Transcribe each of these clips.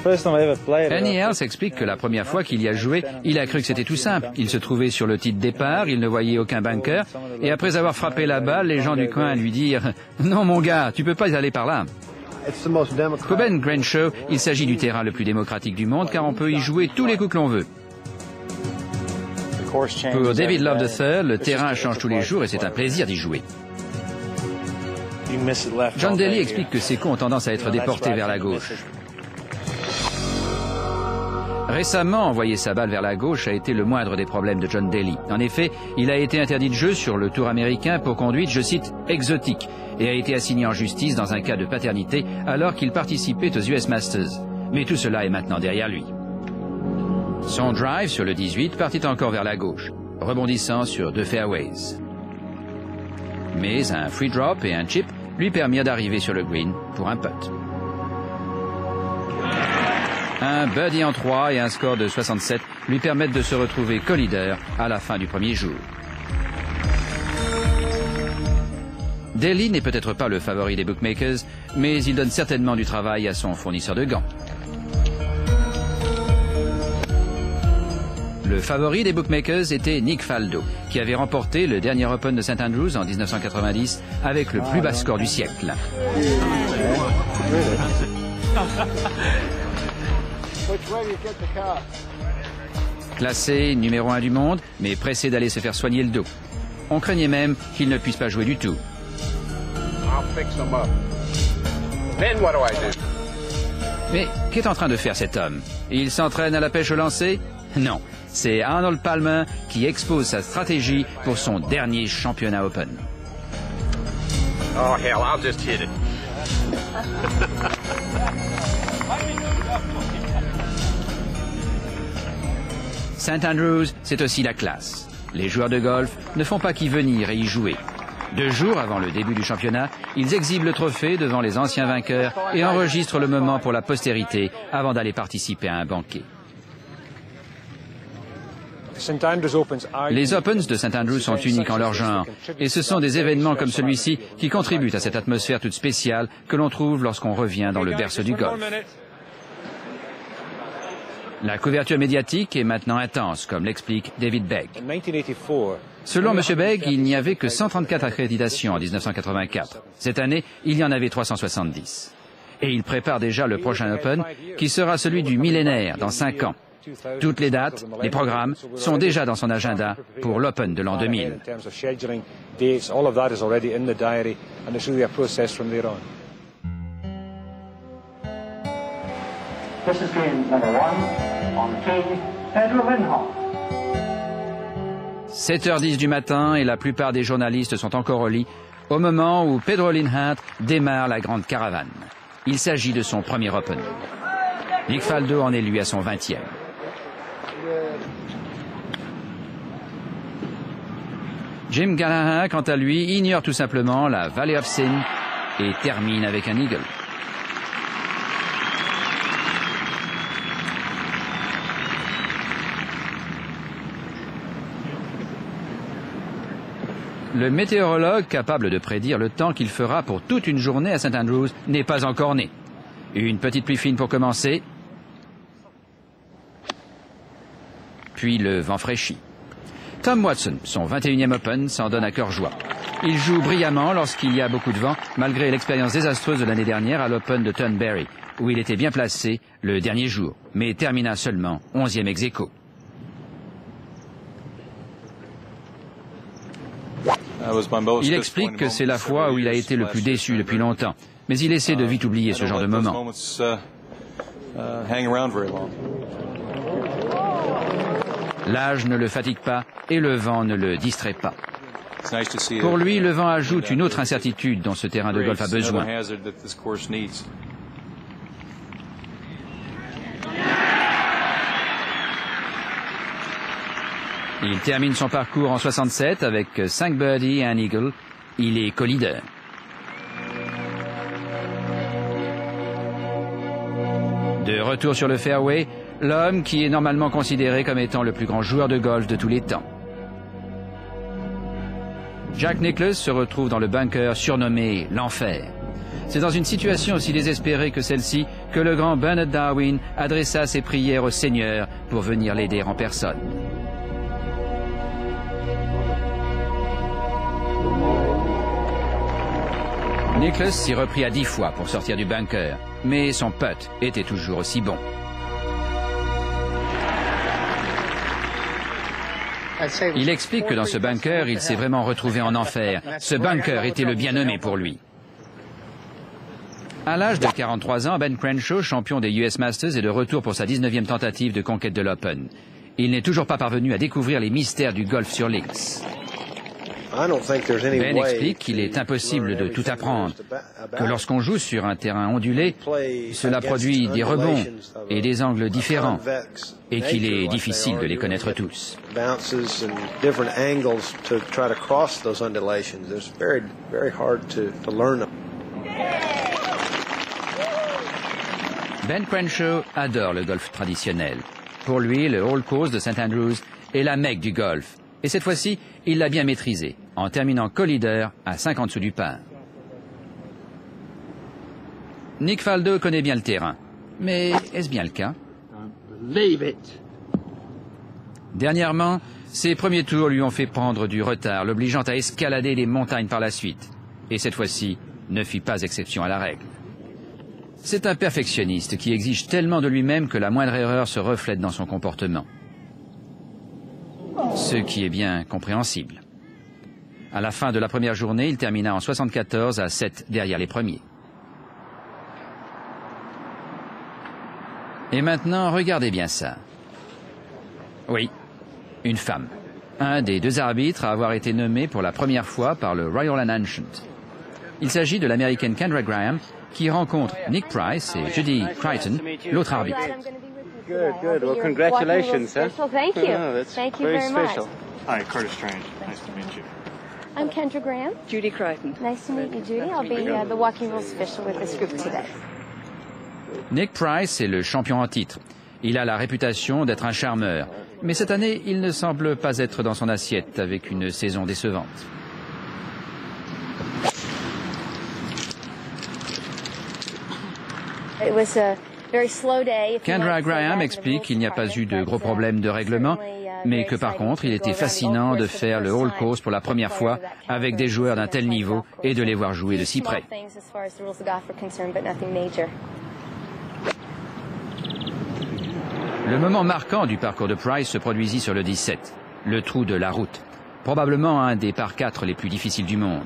Ernie Els explique que la première fois qu'il y a joué, il a cru que c'était tout simple. Il se trouvait sur le tee de départ, il ne voyait aucun bunker, et après avoir frappé la balle, les gens du coin lui dirent « Non mon gars, tu peux pas y aller par là ». Pour Ben Crenshaw, il s'agit du terrain le plus démocratique du monde car on peut y jouer tous les coups que l'on veut. Pour David Love III, le terrain change tous les jours et c'est un plaisir d'y jouer. John Daly explique que ses coups ont tendance à être déportés vers la gauche. Récemment, envoyer sa balle vers la gauche a été le moindre des problèmes de John Daly. En effet, il a été interdit de jeu sur le tour américain pour conduite, je cite, exotique, et a été assigné en justice dans un cas de paternité alors qu'il participait aux US Masters. Mais tout cela est maintenant derrière lui. Son drive sur le 18 partit encore vers la gauche, rebondissant sur 2 fairways. Mais un free drop et un chip lui permirent d'arriver sur le green pour un putt. Un birdie en 3 et un score de 67 lui permettent de se retrouver co-leader à la fin du premier jour. Daly n'est peut-être pas le favori des bookmakers, mais il donne certainement du travail à son fournisseur de gants. Le favori des bookmakers était Nick Faldo, qui avait remporté le dernier Open de St Andrews en 1990 avec le plus bas score du siècle. Classé numéro 1 du monde, mais pressé d'aller se faire soigner le dos. On craignait même qu'il ne puisse pas jouer du tout. Mais qu'est en train de faire cet homme? Il s'entraîne à la pêche au lancer? Non, c'est Arnold Palmer qui expose sa stratégie pour son dernier championnat Open. Oh hell, I'll just hit it. St Andrews, c'est aussi la classe. Les joueurs de golf ne font pas qu'y venir et y jouer. 2 jours avant le début du championnat, ils exhibent le trophée devant les anciens vainqueurs et enregistrent le moment pour la postérité avant d'aller participer à un banquet. Les Opens de St Andrews sont uniques en leur genre, et ce sont des événements comme celui-ci qui contribuent à cette atmosphère toute spéciale que l'on trouve lorsqu'on revient dans le berceau du golf. La couverture médiatique est maintenant intense, comme l'explique David Begg. Selon M. Begg, il n'y avait que 134 accréditations en 1984. Cette année, il y en avait 370. Et il prépare déjà le prochain Open, qui sera celui du millénaire dans 5 ans. Toutes les dates, les programmes sont déjà dans son agenda pour l'Open de l'an 2000. This is game number 1 on tee, Pedro Lindholm. 7h10 du matin et la plupart des journalistes sont encore au lit au moment où Pedro Lindholm démarre la grande caravane. Il s'agit de son premier Open. Nick Faldo en est lui à son 20e. Jim Gallagher, quant à lui, ignore tout simplement la Valley of Sin et termine avec un eagle. Le météorologue capable de prédire le temps qu'il fera pour toute une journée à St Andrews n'est pas encore né. Une petite pluie fine pour commencer, puis le vent fraîchit. Tom Watson, son 21e Open, s'en donne à cœur joie. Il joue brillamment lorsqu'il y a beaucoup de vent, malgré l'expérience désastreuse de l'année dernière à l'Open de Turnberry, où il était bien placé le dernier jour, mais termina seulement 11e ex-aequo. Il explique que c'est la fois où il a été le plus déçu depuis longtemps, mais il essaie de vite oublier ce genre de moment. L'âge ne le fatigue pas et le vent ne le distrait pas. Pour lui, le vent ajoute une autre incertitude dont ce terrain de golf a besoin. Il termine son parcours en 67 avec 5 birdies et un eagle. Il est co-leader. De retour sur le fairway, l'homme qui est normalement considéré comme étant le plus grand joueur de golf de tous les temps. Jack Nicklaus se retrouve dans le bunker surnommé l'enfer. C'est dans une situation aussi désespérée que celle-ci que le grand Bernard Darwin adressa ses prières au Seigneur pour venir l'aider en personne. Nicklaus s'y reprit à 10 fois pour sortir du bunker, mais son putt était toujours aussi bon. Il explique que dans ce bunker, il s'est vraiment retrouvé en enfer. Ce bunker était le bien nommé pour lui. À l'âge de 43 ans, Ben Crenshaw, champion des US Masters, est de retour pour sa 19e tentative de conquête de l'Open. Il n'est toujours pas parvenu à découvrir les mystères du golf sur links. Ben explique qu'il est impossible de tout apprendre, que lorsqu'on joue sur un terrain ondulé, cela produit des rebonds et des angles différents, et qu'il est difficile de les connaître tous. Ben Crenshaw adore le golf traditionnel. Pour lui, le Old Course de St Andrews est la Mecque du golf. Et cette fois-ci, il l'a bien maîtrisé, en terminant co-leader à 50 sous du par. Nick Faldo connaît bien le terrain. Mais est-ce bien le cas? Dernièrement, ses premiers tours lui ont fait prendre du retard, l'obligeant à escalader des montagnes par la suite. Et cette fois-ci, ne fit pas exception à la règle. C'est un perfectionniste qui exige tellement de lui-même que la moindre erreur se reflète dans son comportement. Ce qui est bien compréhensible. À la fin de la première journée, il termina en 74 à 7 derrière les premiers. Et maintenant, regardez bien ça. Oui, une femme. Un des deux arbitres à avoir été nommé pour la première fois par le Royal and Ancient. Il s'agit de l'américaine Kendra Graham, qui rencontre Nick Price et Judy Crichton, l'autre arbitre. Good, good. Well, congratulations, sir. Thank you. Oh, that's Thank you very very much. special. Hi, Curtis Strange. Nice to meet you. I'm Kendra Graham. Judy Crichton. Nice to meet you, Judy. I'll be the walking rules official with this group today. Nick Price est le champion en titre. Il a la réputation d'être un charmeur. Mais cette année, il ne semble pas être dans son assiette avec une saison décevante. It was a very slow day. Kendra Graham explique qu'il n'y a pas eu de gros problèmes de règlement, mais que par contre, il était fascinant de faire le Old Course pour la première fois avec des joueurs d'un tel niveau et de les voir jouer de si près. Le moment marquant du parcours de Price se produisit sur le 17, le trou de la route, probablement un des par 4 les plus difficiles du monde.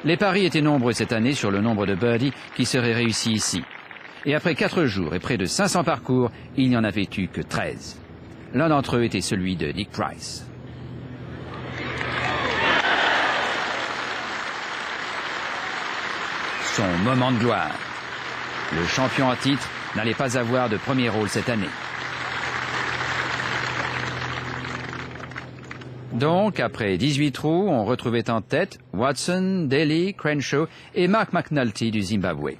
Les paris étaient nombreux cette année sur le nombre de birdies qui seraient réussis ici. Et après 4 jours et près de 500 parcours, il n'y en avait eu que 13. L'un d'entre eux était celui de Nick Price. Son moment de gloire. Le champion en titre n'allait pas avoir de premier rôle cette année. Donc, après 18 trous, on retrouvait en tête Watson, Daly, Crenshaw et Mark McNulty du Zimbabwe.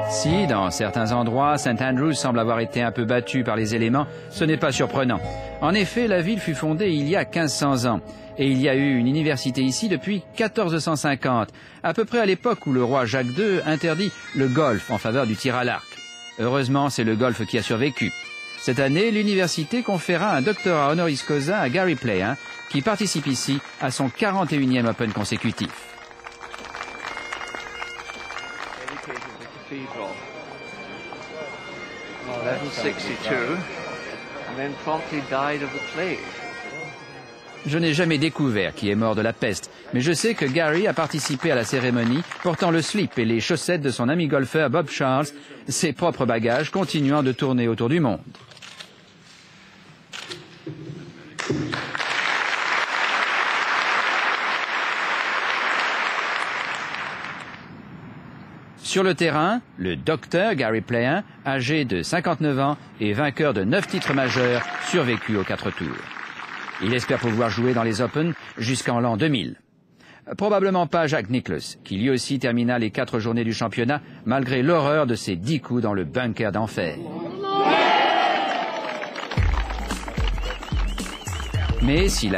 Si, dans certains endroits, St Andrews semble avoir été un peu battu par les éléments, ce n'est pas surprenant. En effet, la ville fut fondée il y a 1500 ans, et il y a eu une université ici depuis 1450, à peu près à l'époque où le roi Jacques II interdit le golf en faveur du tir à l'arc. Heureusement, c'est le golf qui a survécu. Cette année, l'université conféra un doctorat honoris causa à Gary Player, qui participe ici à son 41e Open consécutif. Je n'ai jamais découvert qui est mort de la peste, mais je sais que Gary a participé à la cérémonie, portant le slip et les chaussettes de son ami golfeur Bob Charles, ses propres bagages continuant de tourner autour du monde. Sur le terrain, le docteur Gary Player, âgé de 59 ans et vainqueur de 9 titres majeurs, survécut aux 4 tours. Il espère pouvoir jouer dans les Open jusqu'en l'an 2000. Probablement pas Jack Nicklaus, qui lui aussi termina les 4 journées du championnat malgré l'horreur de ses 10 coups dans le bunker d'enfer. Mais s'il